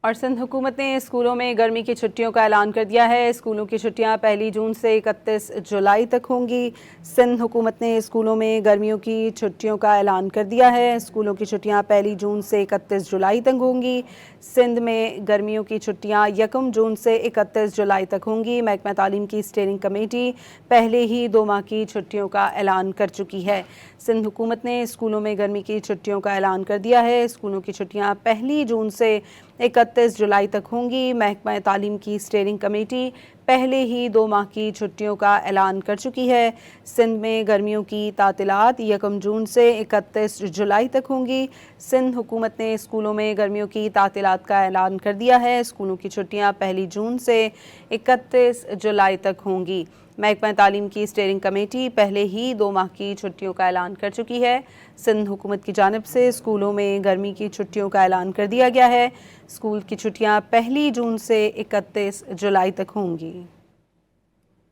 اور سندھ حکومت نے اسکولوں میں گرمی کی چھٹیوں کا اعلان کر دیا ہے۔ اسکولوں کی چھٹیاں 1 جون سے 31 جولائی تک ہوں گی۔ سندھ حکومت نے اسکولوں میں گرمیوں کی چھٹیوں کا اعلان کر دیا ہے۔ اسکولوں کی چھٹیاں 1 جون سے 31 جولائی تک ہوں گی۔ سندھ میں گرمیوں کی چھٹیاں 1 جون سے 31 جولائی تک ہوں گی۔ محکمہ تعلیم کی اسٹیئرنگ کمیٹی پہلے ہی 2 ماہ کی چھٹیوں کا اعلان کر چکی ہے۔ سندھ حکومت نے اسکولوں میں گرمی کی چھٹیوں کا اعلان کر دیا ہے۔ اسکولوں کی چھٹیاں 1 جون سے 31 جولائی تک ہوں گی۔ محکمہ تعلیم کی اسٹیئرنگ کمیٹی پہلے ہی 2 ماہ کی چھٹیوں کا اعلان کر چکی ہے۔ سندھ میں گرمیوں کی تعطیلات 1 جون سے 31 جولائی تک ہوں گی۔ سندھ حکومت نے اسکولوں میں گرمیوں کی تعطیلات کا اعلان کر دیا ہے۔ اسکولوں کی چھٹیاں 1 جون سے 31 جولائی تک ہوں گی۔ محکمہ تعلیم کی اسٹیئرنگ کمیٹی پہلے ہی 2 ماہ کی چھٹیوں کا اعلان کر چکی ہے۔ سندھ حکومت کی جانب سے اسکولوں میں گرمی کی چھٹیوں کا اعلان کر دیا گیا ہے۔ اسکول کی چھٹیاں 1 جون سے 31 جولائی تک ہوں گی۔